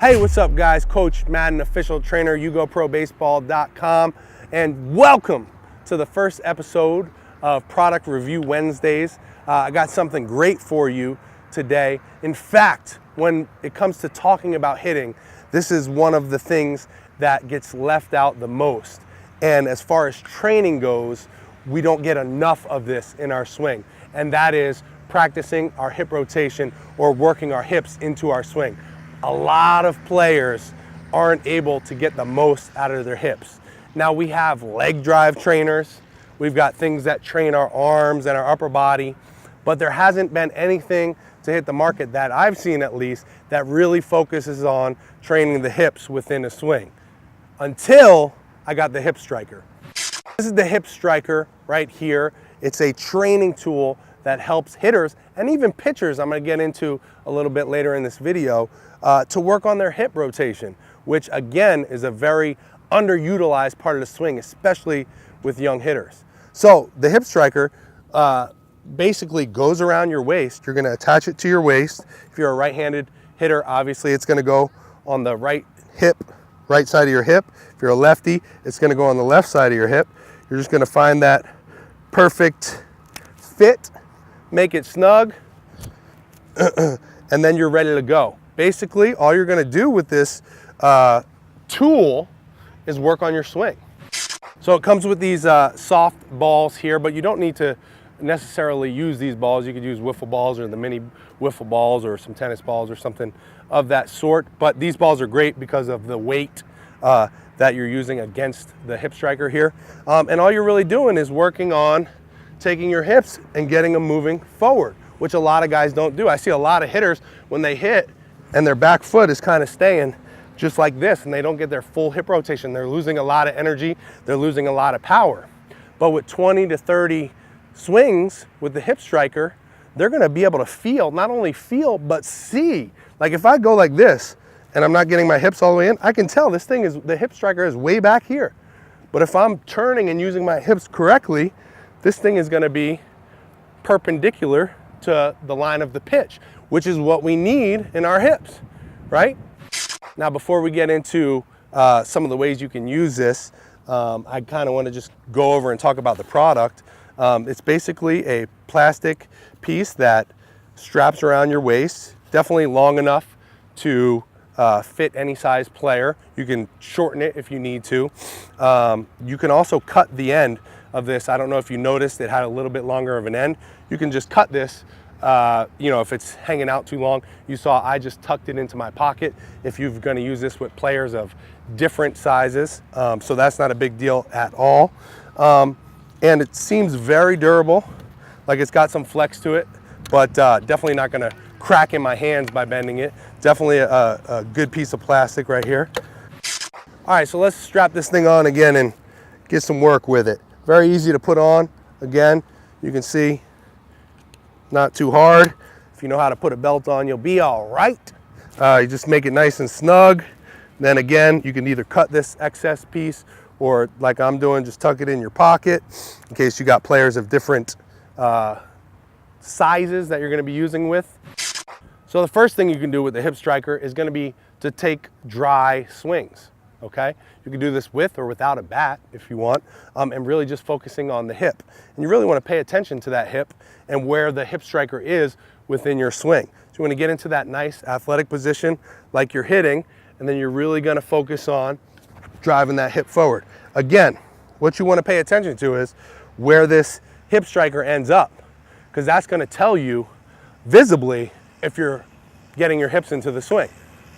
Hey, what's up guys? Coach Madden, official trainer, YouGoProBaseball.com, and welcome to the first episode of Product Review Wednesdays. I got something great for you today. In fact, when it comes to talking about hitting, this is one of the things that gets left out the most. And as far as training goes, we don't get enough of this in our swing, and that is practicing our hip rotation or working our hips into our swing. A lot of players aren't able to get the most out of their hips. Now we have leg drive trainers, we've got things that train our arms and our upper body, but there hasn't been anything to hit the market that I've seen at least that really focuses on training the hips within a swing. Until I got the hip striker. This is the hip striker right here. It's a training tool that helps hitters and even pitchers, I'm going to get into a little bit later in this video, to work on their hip rotation, which again is a very underutilized part of the swing, especially with young hitters. So the hip striker basically goes around your waist. You're going to attach it to your waist. If you're a right-handed hitter, obviously it's going to go on the right side of your hip. If you're a lefty, it's going to go on the left side of your hip. You're just going to find that perfect fit, make it snug, and then you're ready to go. Basically, all you're going to do with this tool is work on your swing. So it comes with these soft balls here, but you don't need to necessarily use these balls. You could use wiffle balls or the mini wiffle balls or some tennis balls or something of that sort. But these balls are great because of the weight that you're using against the hip striker here. And all you're really doing is working on taking your hips and getting them moving forward, which a lot of guys don't do. I see a lot of hitters when they hit and their back foot is kind of staying just like this and they don't get their full hip rotation. They're losing a lot of energy, they're losing a lot of power. But with 20 to 30 swings with the hip striker, they're gonna be able to feel, not only feel, but see. Like if I go like this and I'm not getting my hips all the way in, I can tell this thing is, the hip striker is way back here. But if I'm turning and using my hips correctly, this thing is gonna be perpendicular to the line of the pitch, which is what we need in our hips, right? Now, before we get into some of the ways you can use this, I kind of want to just go over and talk about the product. It's basically a plastic piece that straps around your waist, definitely long enough to fit any size player. You can shorten it if you need to. You can also cut the end of this. I don't know if you noticed it had a little bit longer of an end. You can just cut this, if it's hanging out too long. You saw I just tucked it into my pocket if you're going to use this with players of different sizes. So that's not a big deal at all. And it seems very durable, like it's got some flex to it, but definitely not going to crack in my hands by bending it. Definitely a good piece of plastic right here. All right, so let's strap this thing on again and get some work with it. Very easy to put on. Again, you can see, not too hard. If you know how to put a belt on, you'll be all right. You just make it nice and snug. Then again, you can either cut this excess piece or, like I'm doing, just tuck it in your pocket in case you got players of different sizes that you're going to be using with. So the first thing you can do with the hip striker is going to be to take dry swings. Okay, you can do this with or without a bat if you want, and really just focusing on the hip. And you really want to pay attention to that hip and where the hip striker is within your swing. So you want to get into that nice athletic position like you're hitting, and then you're really going to focus on driving that hip forward. Again, what you want to pay attention to is where this hip striker ends up, because that's going to tell you visibly if you're getting your hips into the swing.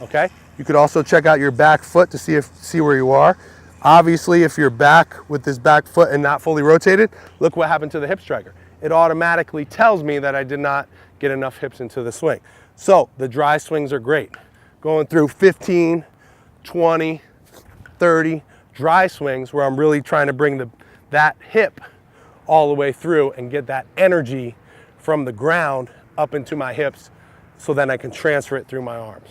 Okay? You could also check out your back foot to see where you are. Obviously, if you're back with this back foot and not fully rotated, look what happened to the hip striker. It automatically tells me that I did not get enough hips into the swing. So the dry swings are great. Going through 15, 20, 30 dry swings where I'm really trying to bring that hip all the way through and get that energy from the ground up into my hips so then I can transfer it through my arms.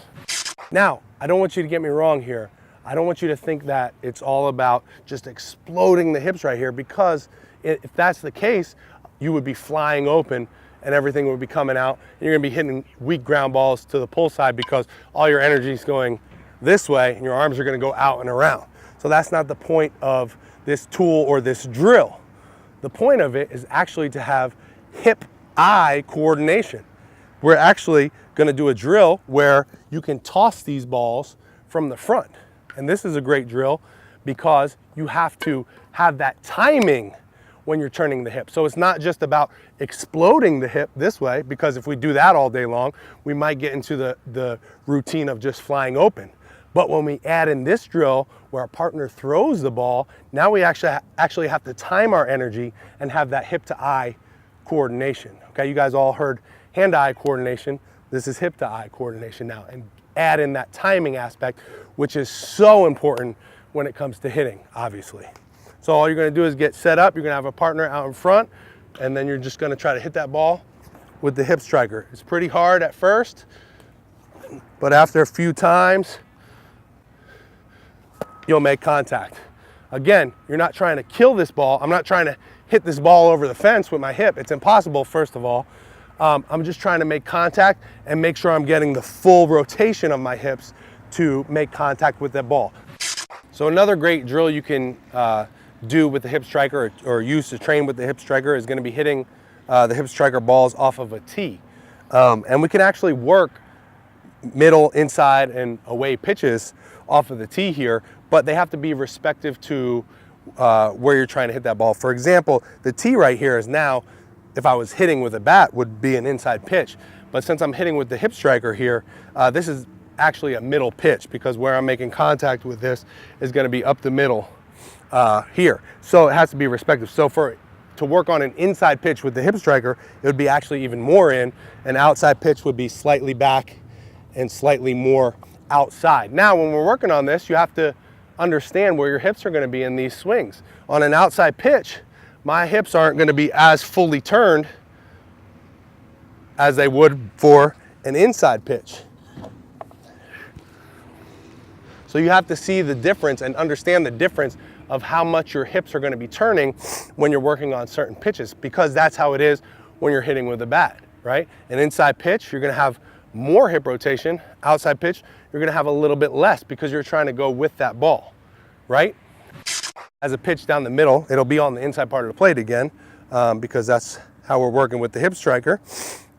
Now, I don't want you to get me wrong here. I don't want you to think that it's all about just exploding the hips right here, because if that's the case, you would be flying open and everything would be coming out. And you're gonna be hitting weak ground balls to the pull side because all your energy is going this way and your arms are going to go out and around. So that's not the point of this tool or this drill. The point of it is actually to have hip-eye coordination. We're actually going to do a drill where you can toss these balls from the front. And this is a great drill because you have to have that timing when you're turning the hip. So it's not just about exploding the hip this way, because if we do that all day long, we might get into the routine of just flying open. But when we add in this drill where our partner throws the ball, now we actually have to time our energy and have that hip to eye coordination. Okay, you guys all heard hand-eye coordination. This is hip to eye coordination now, and add in that timing aspect, which is so important when it comes to hitting, obviously. So all you're gonna do is get set up. You're gonna have a partner out in front, and then you're just gonna try to hit that ball with the hip striker. It's pretty hard at first, but after a few times, you'll make contact. Again, you're not trying to kill this ball. I'm not trying to hit this ball over the fence with my hip. It's impossible, first of all. I'm just trying to make contact and make sure I'm getting the full rotation of my hips to make contact with that ball. So another great drill you can do with the hip striker or use to train with the hip striker is going to be hitting the hip striker balls off of a tee. And we can actually work middle, inside, and away pitches off of the tee here, but they have to be respective to where you're trying to hit that ball. For example, the tee right here is now, if I was hitting with a bat, would be an inside pitch. But since I'm hitting with the hip striker here, this is actually a middle pitch, because where I'm making contact with this is going to be up the middle here. So it has to be respective. So to work on an inside pitch with the hip striker, it would be actually even more in. An outside pitch would be slightly back and slightly more outside. Now, when we're working on this, you have to understand where your hips are going to be in these swings. On an outside pitch, my hips aren't going to be as fully turned as they would for an inside pitch. So you have to see the difference and understand the difference of how much your hips are going to be turning when you're working on certain pitches, because that's how it is when you're hitting with a bat, right? An inside pitch, you're going to have more hip rotation. Outside pitch, you're going to have a little bit less because you're trying to go with that ball, right? As a pitch down the middle, it'll be on the inside part of the plate again, because that's how we're working with the hip striker.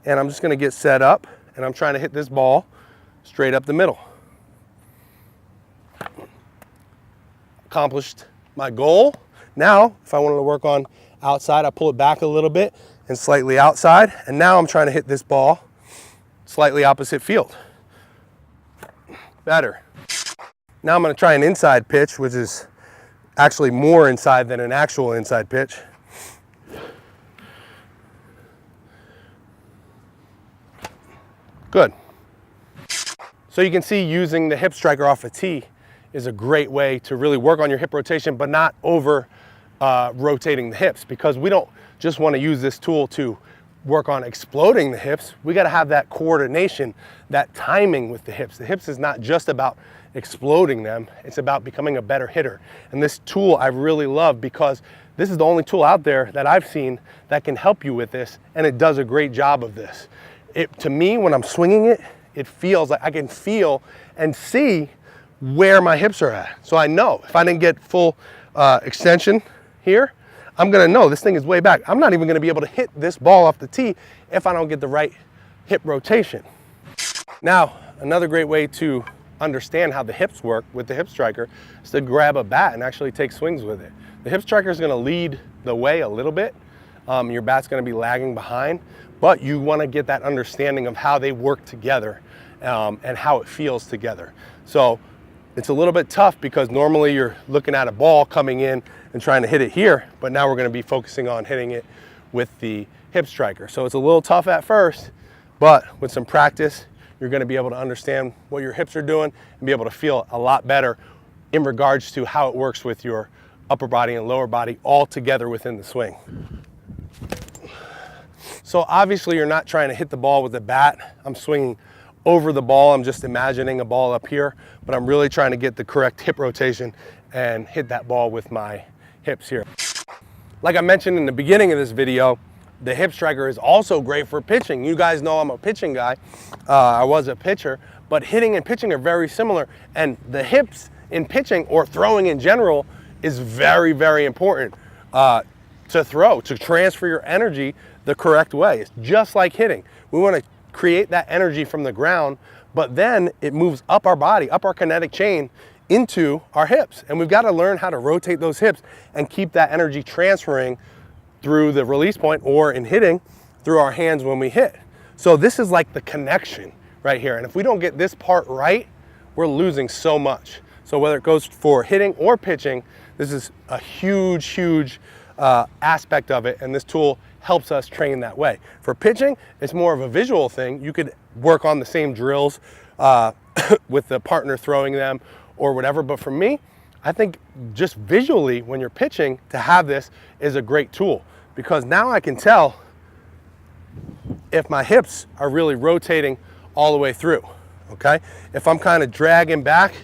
And I'm just going to get set up, and I'm trying to hit this ball straight up the middle. Accomplished my goal. Now, if I wanted to work on outside, I pull it back a little bit and slightly outside. And now I'm trying to hit this ball slightly opposite field. Better. Now I'm going to try an inside pitch, which is actually more inside than an actual inside pitch. Good. So you can see using the hip striker off a tee is a great way to really work on your hip rotation, but not over rotating the hips, because we don't just want to use this tool to work on exploding the hips. We got to have that coordination, that timing with the hips. The hips is not just about exploding them, it's about becoming a better hitter. And this tool I really love, because this is the only tool out there that I've seen that can help you with this, and it does a great job of this. To me, when I'm swinging it, it feels like I can feel and see where my hips are at. So I know if I didn't get full extension here, I'm gonna know this thing is way back. I'm not even gonna be able to hit this ball off the tee if I don't get the right hip rotation. Now, another great way to understand how the hips work with the hip striker is to grab a bat and actually take swings with it. The hip striker is gonna lead the way a little bit. Your bat's gonna be lagging behind, but you wanna get that understanding of how they work together and how it feels together. So it's a little bit tough, because normally you're looking at a ball coming in and trying to hit it here, but now we're going to be focusing on hitting it with the hip striker. So it's a little tough at first, but with some practice, you're going to be able to understand what your hips are doing and be able to feel a lot better in regards to how it works with your upper body and lower body all together within the swing. So obviously you're not trying to hit the ball with a bat. I'm swinging over the ball. I'm just imagining a ball up here, but I'm really trying to get the correct hip rotation and hit that ball with my hips here. Like I mentioned in the beginning of this video, the hip striker is also great for pitching. You guys know I'm a pitching guy. I was a pitcher, but hitting and pitching are very similar, and the hips in pitching or throwing in general is very, very important to throw, to transfer your energy the correct way. It's just like hitting. We want to create that energy from the ground, but then it moves up our body, up our kinetic chain into our hips. And we've got to learn how to rotate those hips and keep that energy transferring through the release point, or in hitting, through our hands when we hit. So this is like the connection right here. And if we don't get this part right, we're losing so much. So whether it goes for hitting or pitching, this is a huge, huge aspect of it. And this tool helps us train that way. For pitching, it's more of a visual thing. You could work on the same drills with the partner throwing them or whatever. But for me, I think just visually when you're pitching, to have this is a great tool, because now I can tell if my hips are really rotating all the way through, okay? If I'm kind of dragging back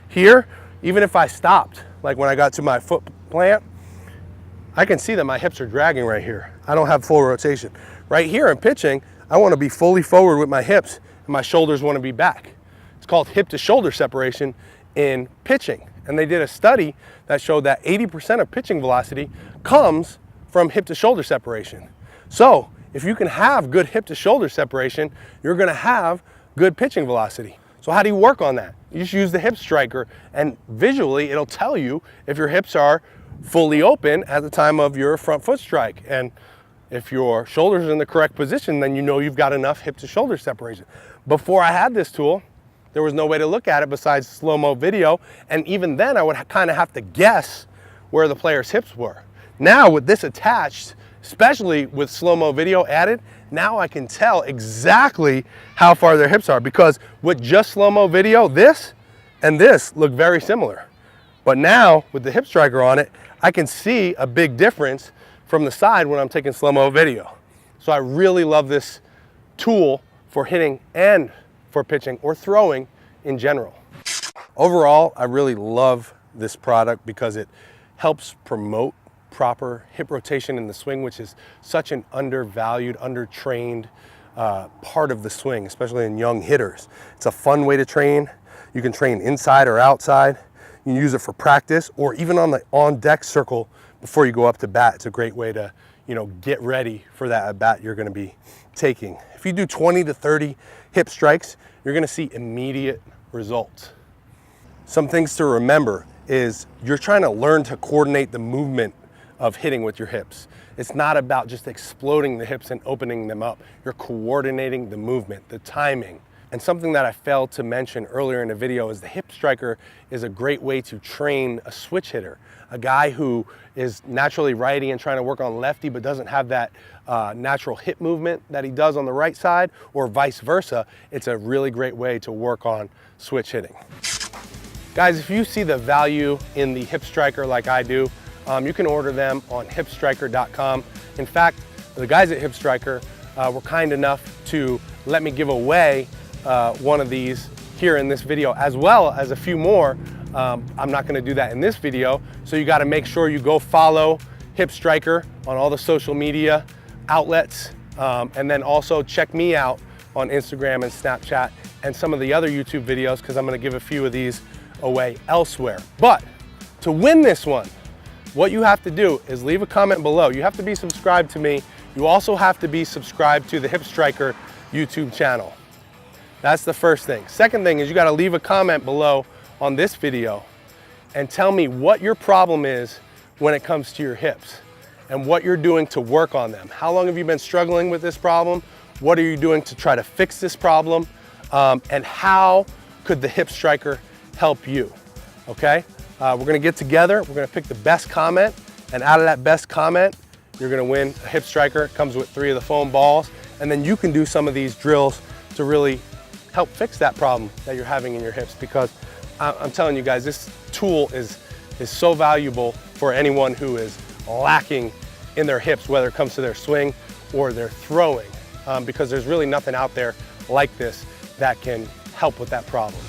here, even if I stopped, like when I got to my foot plant, I can see that my hips are dragging right here. I don't have full rotation. Right here in pitching, I want to be fully forward with my hips, and my shoulders want to be back. It's called hip to shoulder separation in pitching. And they did a study that showed that 80% of pitching velocity comes from hip to shoulder separation. So if you can have good hip to shoulder separation, you're going to have good pitching velocity. So how do you work on that? You just use the hip striker, and visually it'll tell you if your hips are fully open at the time of your front foot strike. And if your shoulders are in the correct position, then you know you've got enough hip to shoulder separation. Before I had this tool, there was no way to look at it besides slow-mo video, and even then I would kind of have to guess where the player's hips were. Now with this attached, especially with slow-mo video added, now I can tell exactly how far their hips are, because with just slow-mo video, this and this look very similar. But now with the hip striker on it, I can see a big difference from the side when I'm taking slow-mo video. So I really love this tool for hitting and for pitching or throwing in general. Overall, I really love this product because it helps promote proper hip rotation in the swing, which is such an undervalued, undertrained part of the swing, especially in young hitters. It's a fun way to train. You can train inside or outside. You can use it for practice or even on the on-deck circle before you go up to bat. It's a great way to, get ready for that at bat you're going to be taking. If you do 20 to 30 hip strikes, you're going to see immediate results. Some things to remember is you're trying to learn to coordinate the movement of hitting with your hips. It's not about just exploding the hips and opening them up. You're coordinating the movement, the timing. And something that I failed to mention earlier in the video is the hip striker is a great way to train a switch hitter, a guy who is naturally righty and trying to work on lefty but doesn't have that natural hip movement that he does on the right side, or vice versa. It's a really great way to work on switch hitting. Guys, if you see the value in the hip striker like I do, you can order them on hipstriker.com. In fact, the guys at Hip Striker were kind enough to let me give away one of these here in this video, as well as a few more. I'm not gonna do that in this video, so you gotta make sure you go follow Hip Striker on all the social media outlets, and then also check me out on Instagram and Snapchat and some of the other YouTube videos, because I'm gonna give a few of these away elsewhere. But to win this one, what you have to do is leave a comment below. You have to be subscribed to me. You also have to be subscribed to the Hip Striker YouTube channel. That's the first thing. Second thing is you gotta leave a comment below on this video and tell me what your problem is when it comes to your hips and what you're doing to work on them. How long have you been struggling with this problem? What are you doing to try to fix this problem? And how could the Hip Striker help you? Okay? We're gonna get together, we're gonna pick the best comment, and out of that best comment, you're gonna win a Hip Striker. It comes with 3 of the foam balls, and then you can do some of these drills to really help fix that problem that you're having in your hips, because I'm telling you guys, this tool is so valuable for anyone who is lacking in their hips, whether it comes to their swing or their throwing, because there's really nothing out there like this that can help with that problem.